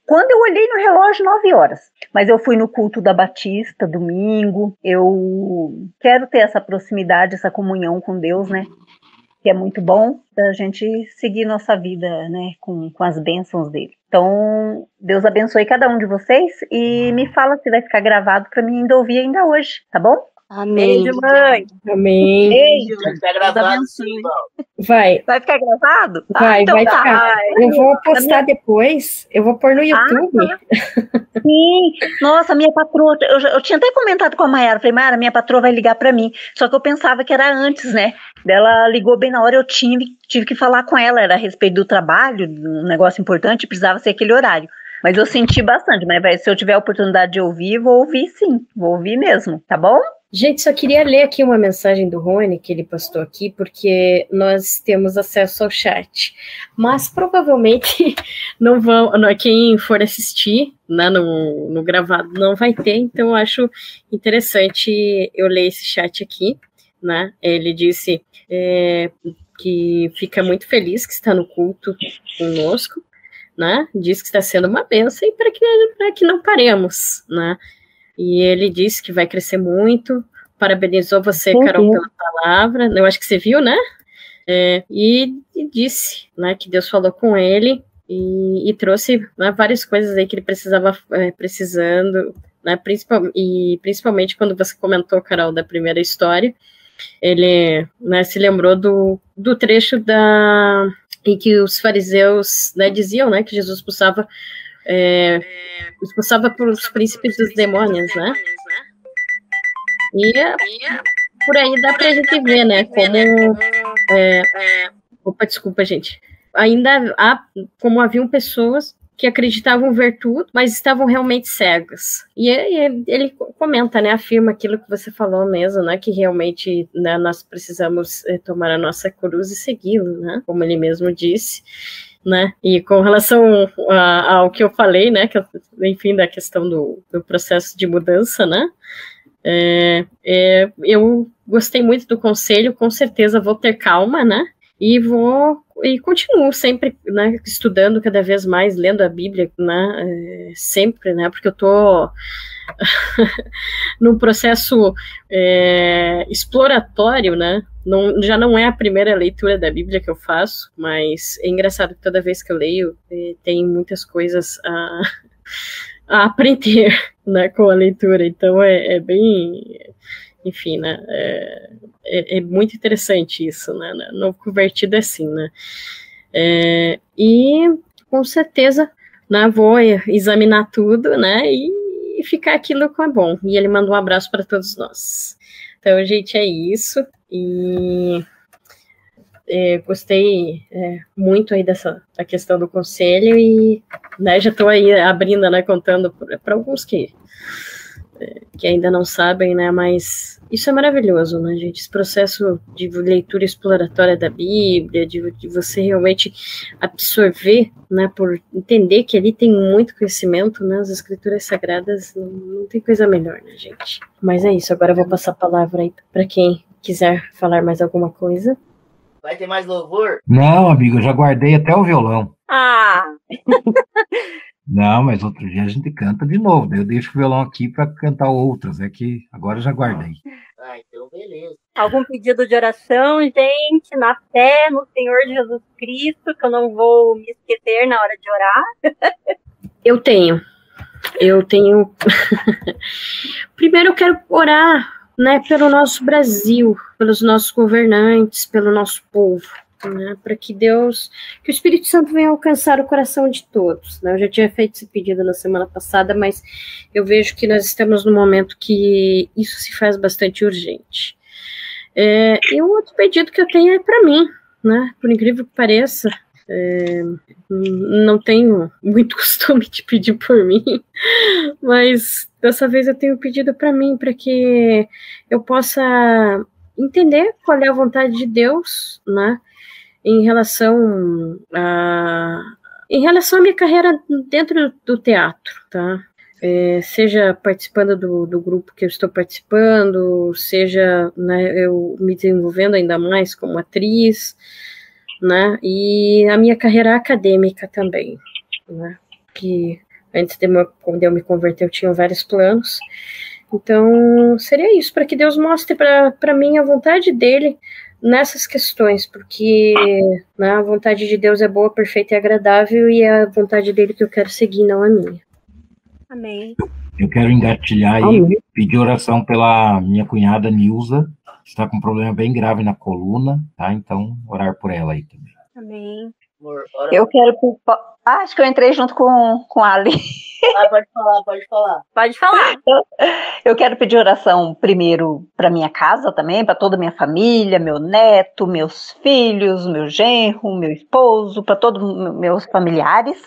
quando eu olhei no relógio, 9 horas, mas eu fui no culto da Batista, domingo, eu quero ter essa proximidade, essa comunhão com Deus, né, que é muito bom a gente seguir nossa vida, né, com as bênçãos dele. Então, Deus abençoe cada um de vocês e me fala se vai ficar gravado pra mim ainda ouvir ainda hoje, tá bom? Amém. Beijo, mãe. Amém. Beijo. Vai ficar gravado, sim, Vai. Vai ficar gravado? Vai então ficar. Vai. Eu vou postar depois. Eu vou pôr no YouTube. Sim. Nossa, minha patroa... Eu tinha até comentado com a Maiara. Falei, Maiara, minha patroa vai ligar pra mim. Só que eu pensava que era antes, né? Ela ligou bem na hora, eu tive que falar com ela. Era a respeito do trabalho, um negócio importante, precisava ser aquele horário. Mas eu senti bastante. Mas se eu tiver a oportunidade de ouvir, vou ouvir sim. Vou ouvir mesmo, tá bom? Gente, só queria ler aqui uma mensagem do Rony, que ele postou aqui, porque nós temos acesso ao chat. Mas provavelmente quem for assistir, né, no gravado não vai ter, então eu acho interessante eu ler esse chat aqui, né? Ele disse que fica muito feliz que está no culto conosco, né? Diz que está sendo uma bênção e para que não paremos, né? E ele disse que vai crescer muito, parabenizou você, Carol, pela palavra, eu acho que você viu, né? E disse, né, que Deus falou com ele e trouxe, né, várias coisas aí que ele precisava, precisando, né, principalmente quando você comentou, Carol, da primeira história, ele, né, se lembrou do trecho em que os fariseus, né, diziam, né, que Jesus expulsava expulsava os príncipes dos demônios, né? E por aí dá pra gente ver, né? Como. Opa, desculpa, gente. Ainda como haviam pessoas que acreditavam ver tudo, mas estavam realmente cegas. E ele comenta, né, afirma aquilo que você falou mesmo, né, que realmente, né, nós precisamos tomar a nossa cruz e segui-lo, né, como ele mesmo disse, né, e com relação ao que eu falei, né, enfim, da questão do processo de mudança, né, eu gostei muito do conselho, com certeza vou ter calma, né, e continuo sempre, né, estudando cada vez mais, lendo a Bíblia, né, sempre, né, porque eu tô num processo exploratório, né, já não é a primeira leitura da Bíblia que eu faço, mas é engraçado que toda vez que eu leio, tem muitas coisas a aprender, né, com a leitura, então é bem... Enfim, né, é muito interessante isso, né, no convertido assim, né, e com certeza, né, vou examinar tudo, né, e ficar aquilo que é bom, e ele manda um abraço para todos nós. Então, gente, é isso, e gostei muito aí da questão do conselho, e, né, já estou aí abrindo, né, contando para alguns que ainda não sabem, né, mas isso é maravilhoso, né, gente, esse processo de leitura exploratória da Bíblia, de você realmente absorver, né, por entender que ali tem muito conhecimento, né, as escrituras sagradas, não tem coisa melhor, né, gente. Mas é isso, agora eu vou passar a palavra aí para quem quiser falar mais alguma coisa. Vai ter mais louvor? Não, amigo, eu já guardei até o violão. Ah! Não, mas outro dia a gente canta de novo. Daí eu deixo o violão aqui para cantar outras. É que agora eu já guardei. Ah, então beleza. Algum pedido de oração, gente? Na fé no Senhor Jesus Cristo, que eu não vou me esquecer na hora de orar. Eu tenho. Primeiro eu quero orar, né, pelo nosso Brasil, pelos nossos governantes, pelo nosso povo. Né, para que o Espírito Santo venha alcançar o coração de todos. Né? Eu já tinha feito esse pedido na semana passada, mas eu vejo que nós estamos num momento que isso se faz bastante urgente. E um outro pedido que eu tenho é para mim, né? Por incrível que pareça, não tenho muito costume de pedir por mim, mas dessa vez eu tenho pedido para mim, para que eu possa entender qual é a vontade de Deus, né? Em relação à minha carreira dentro do teatro, tá? Seja participando do grupo que eu estou participando, seja, né, eu me desenvolvendo ainda mais como atriz, né? E a minha carreira acadêmica também, né? Que antes quando eu me converter eu tinha vários planos. Então, seria isso, para que Deus mostre para mim a vontade dele nessas questões, porque, né, a vontade de Deus é boa, perfeita e agradável, e é a vontade dele que eu quero seguir, não a minha. Amém. Eu quero engatilhar aí, pedir oração pela minha cunhada Nilza, que está com um problema bem grave na coluna, tá? Então, orar por ela aí também. Amém. Amor, Eu quero... acho que eu entrei junto com a Ali. Pode falar. Pode falar. Eu quero pedir oração primeiro para minha casa também, para toda a minha família, meu neto, meus filhos, meu genro, meu esposo, para todos meus familiares.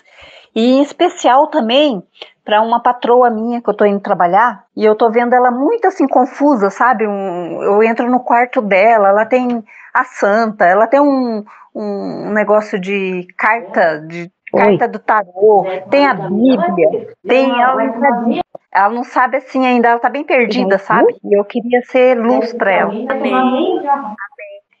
E em especial também para uma patroa minha que eu tô indo trabalhar, e eu tô vendo ela muito assim confusa, sabe? Eu entro no quarto dela, ela tem a santa, ela tem um negócio de carta do tarô, tem a Bíblia, ela não sabe assim ainda, ela tá bem perdida, sabe? E eu queria ser luz para ela. Amém.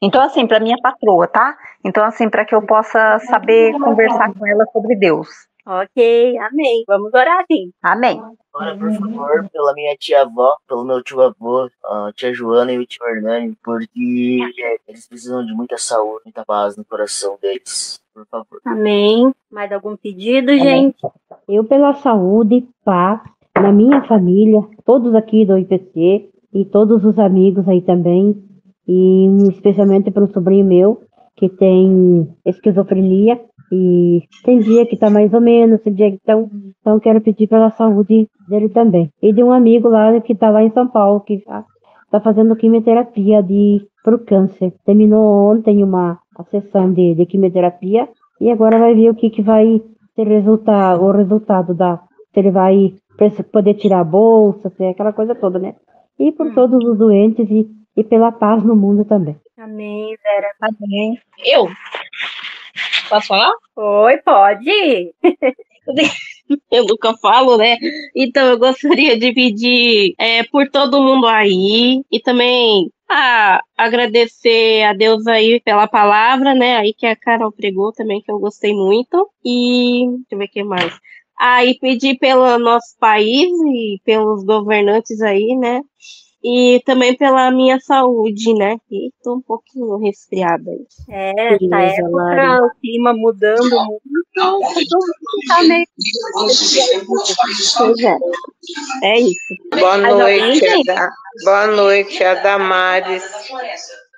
Então, assim, para minha patroa, tá? Então, assim, para que eu possa saber conversar com ela sobre Deus. Ok, amém. Vamos orar, sim. Amém. Ora, por favor, pela minha tia-avó, pelo meu tio-avô, a tia Joana e o tio Hernani, porque eles precisam de muita saúde, muita paz no coração deles. Por favor. Amém. Mais algum pedido, gente? Eu pela saúde, paz, na minha família, todos aqui do IPC e todos os amigos aí também, e especialmente para um sobrinho meu que tem esquizofrenia, E tem dia que tá mais ou menos, tem dia que então quero pedir pela saúde dele também. E de um amigo lá que tá lá em São Paulo, que tá fazendo quimioterapia pro câncer. Terminou ontem a sessão de quimioterapia e agora vai ver o que vai ser o resultado se ele vai poder tirar a bolsa, se é aquela coisa toda, né? E por todos os doentes e pela paz no mundo também. Amém, Vera. Amém. Eu? Posso falar? Oi, pode. Eu nunca falo, né? Então eu gostaria de pedir por todo mundo aí e também agradecer a Deus aí pela palavra, né? Aí que a Carol pregou também, que eu gostei muito. E deixa eu ver o que mais. E pedir pelo nosso país e pelos governantes aí, né? E também pela minha saúde, né? E tô um pouquinho resfriada aí. Essa Beleza, época, Lari. o clima mudando muito, todo mundo tá meio... Pois é isso. Boa Mas alguém, noite, gente? boa noite, Adamares.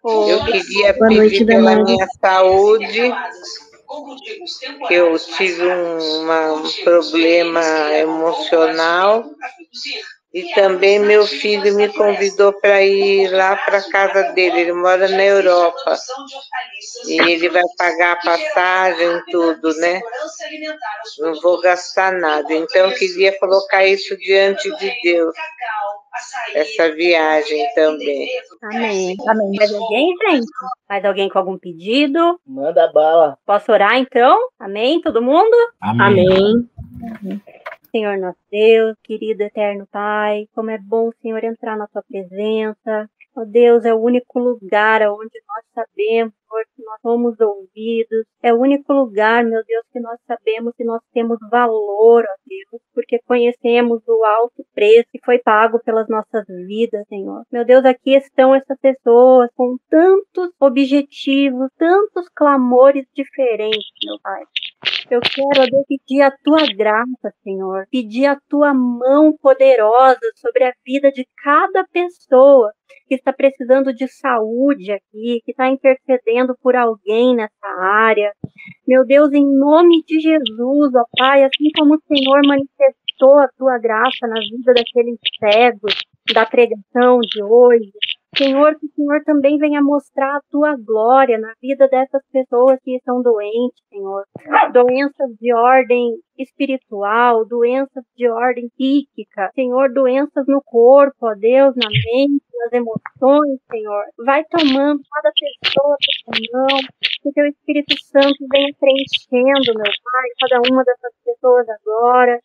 Eu queria Boa noite, pedir pela Damares. minha saúde, que eu tive um problema emocional. E também meu filho me convidou para ir lá para a casa dele, ele mora na Europa. E ele vai pagar a passagem, tudo, né? Não vou gastar nada. Então eu queria colocar isso diante de Deus, essa viagem também. Amém. Amém. Mais alguém, gente? Mais alguém com algum pedido? Manda bala. Posso orar, então? Amém, todo mundo? Amém. Senhor nosso Deus, querido eterno Pai, como é bom, Senhor, entrar na tua presença. Ó Deus, é o único lugar onde nós sabemos, Senhor, que nós somos ouvidos. É o único lugar, meu Deus, que nós sabemos que nós temos valor, ó Deus, porque conhecemos o alto preço que foi pago pelas nossas vidas, Senhor. Meu Deus, aqui estão essas pessoas com tantos objetivos, tantos clamores diferentes, meu Pai. Eu quero, ó Deus, pedir a tua graça, Senhor, pedir a tua mão poderosa sobre a vida de cada pessoa que está precisando de saúde aqui, que está intercedendo por alguém nessa área. Meu Deus, em nome de Jesus, ó Pai, assim como o Senhor manifestou a tua graça na vida daqueles cegos da pregação de hoje, Senhor, que o Senhor também venha mostrar a tua glória na vida dessas pessoas que estão doentes, Senhor. Doenças de ordem espiritual, doenças de ordem psíquica, Senhor, doenças no corpo, ó Deus, na mente, nas emoções, Senhor. Vai tomando cada pessoa por mão, que teu Espírito Santo venha preenchendo, meu Pai, cada uma dessas pessoas agora.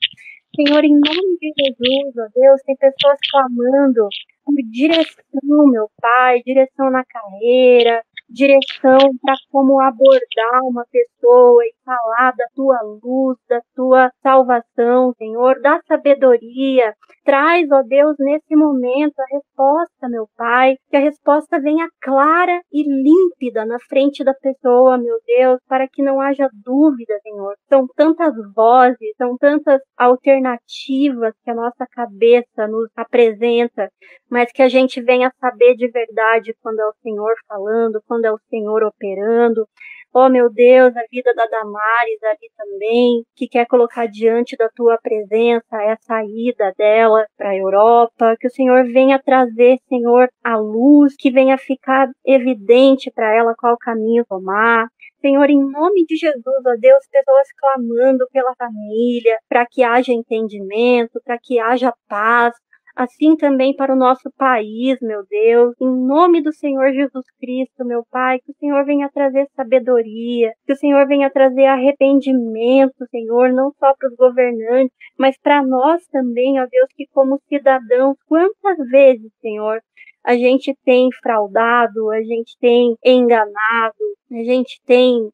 Senhor, em nome de Jesus, ó Deus, tem pessoas clamando por direção, meu Pai, direção na carreira, direção para como abordar uma pessoa e falar da tua luz, da tua salvação, Senhor, da sabedoria. Traz, ó Deus, nesse momento a resposta, meu Pai, que a resposta venha clara e límpida na frente da pessoa, meu Deus, para que não haja dúvida, Senhor. São tantas vozes, são tantas alternativas que a nossa cabeça nos apresenta, mas que a gente venha saber de verdade quando é o Senhor falando, quando é o Senhor operando. Oh, meu Deus, a vida da Damares ali também, que quer colocar diante da tua presença essa ida dela para a Europa, que o Senhor venha trazer, Senhor, a luz, que venha ficar evidente para ela qual caminho tomar. Senhor, em nome de Jesus, ó Deus, pessoas clamando pela família, para que haja entendimento, para que haja paz, assim também para o nosso país, meu Deus, em nome do Senhor Jesus Cristo, meu Pai, que o Senhor venha trazer sabedoria, que o Senhor venha trazer arrependimento, Senhor, não só para os governantes, mas para nós também, ó Deus, que como cidadãos, quantas vezes, Senhor, a gente tem fraudado, a gente tem enganado, a gente tem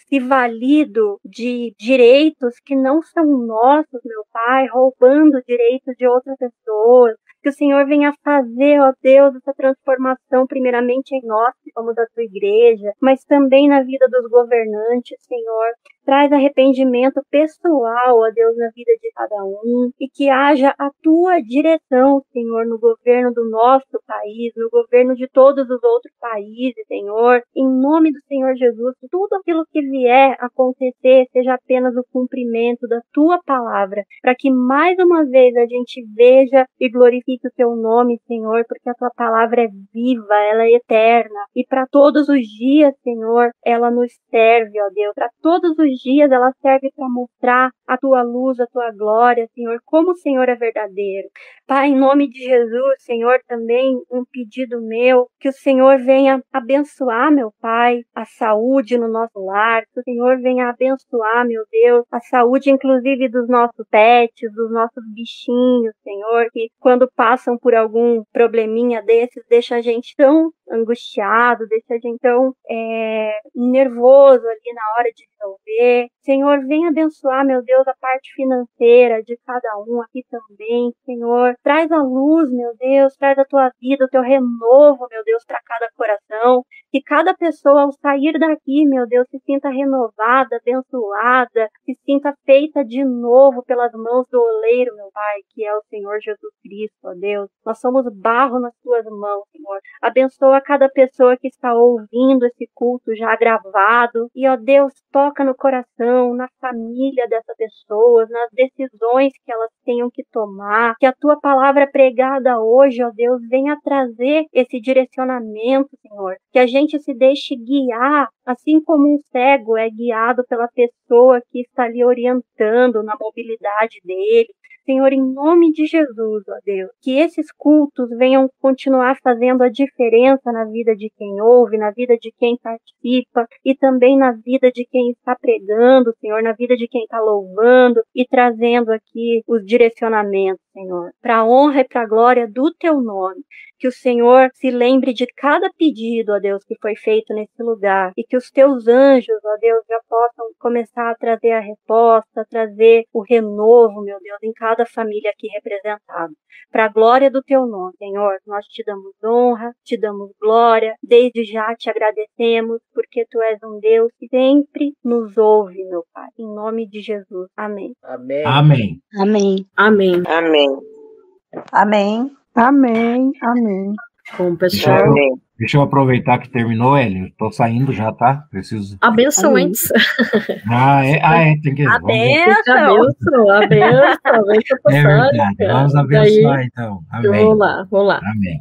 se valido de direitos que não são nossos, meu Pai, roubando direitos de outras pessoas. Que o Senhor venha fazer, ó Deus, essa transformação primeiramente em nós, que somos a tua igreja, mas também na vida dos governantes, Senhor. traz arrependimento pessoal, ó Deus, na vida de cada um, e que haja a tua direção, Senhor, no governo do nosso país, no governo de todos os outros países, Senhor, em nome do Senhor Jesus, tudo aquilo que vier acontecer seja apenas o cumprimento da tua palavra, para que mais uma vez a gente veja e glorifique o teu nome, Senhor, porque a tua palavra é viva, ela é eterna, e para todos os dias, Senhor, ela nos serve, ó Deus, para todos os dias ela serve para mostrar a tua luz, a tua glória, Senhor, como o Senhor é verdadeiro. Pai, em nome de Jesus, Senhor, também um pedido meu, que o Senhor venha abençoar, meu Pai, a saúde no nosso lar, que o Senhor venha abençoar, meu Deus, a saúde inclusive dos nossos pets, dos nossos bichinhos, Senhor, que quando passam por algum probleminha desses, deixa a gente tão angustiado, deixa a gente tão nervoso ali na hora de resolver. Senhor, vem abençoar, meu Deus, a parte financeira de cada um aqui também, Senhor. Traz a luz, meu Deus, traz a tua vida, o teu renovo, meu Deus, para cada coração. Que cada pessoa, ao sair daqui, meu Deus, se sinta renovada, abençoada, se sinta feita de novo pelas mãos do oleiro, meu Pai, que é o Senhor Jesus Cristo, ó Deus. Nós somos barro nas tuas mãos, Senhor. Abençoa cada pessoa que está ouvindo esse culto já gravado. E, ó Deus, toca no coração, na família dessa pessoa, nas decisões que elas tenham que tomar. Que a tua palavra pregada hoje, ó Deus, venha trazer esse direcionamento, Senhor. Que a gente se deixe guiar, assim como um cego é guiado pela pessoa que está ali orientando na mobilidade dele. Senhor, em nome de Jesus, ó Deus, que esses cultos venham continuar fazendo a diferença na vida de quem ouve, na vida de quem participa e também na vida de quem está pregando, Senhor, na vida de quem está louvando e trazendo aqui os direcionamentos, Senhor, para a honra e para a glória do teu nome. Que o Senhor se lembre de cada pedido, ó Deus, que foi feito nesse lugar. E que os teus anjos, ó Deus, já possam começar a trazer a resposta, a trazer o renovo, meu Deus, em cada família aqui representada. Para a glória do teu nome, Senhor, nós te damos honra, te damos glória. Desde já te agradecemos, porque tu és um Deus que sempre nos ouve, meu Pai. Em nome de Jesus. Amém. Amém. Amém. Amém. Amém. Amém. Amém. Amém, amém. Bom, pessoal, Deixa eu aproveitar que terminou, Hélio. Tô saindo já, tá? Preciso. a benção antes. Tem que. A Vamos, bênção. A benção é verdade. Vamos abençoar, então. Amém. Vamos lá. Amém.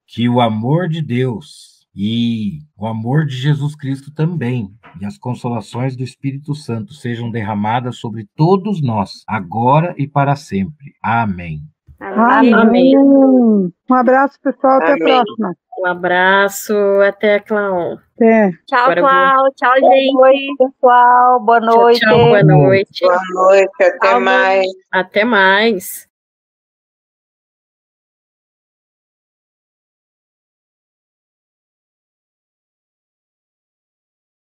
Que o amor de Deus e o amor de Jesus Cristo também, e as consolações do Espírito Santo sejam derramadas sobre todos nós, agora e para sempre. Amém. Amém. Um abraço, pessoal. Até a próxima. Um abraço, até Cláudio. Até. Tchau, Agora eu vou- Cláudio. Tchau, Boa gente. noite, pessoal. Boa noite. Tchau, boa noite. Boa noite, até Tchau, mais. Até mais.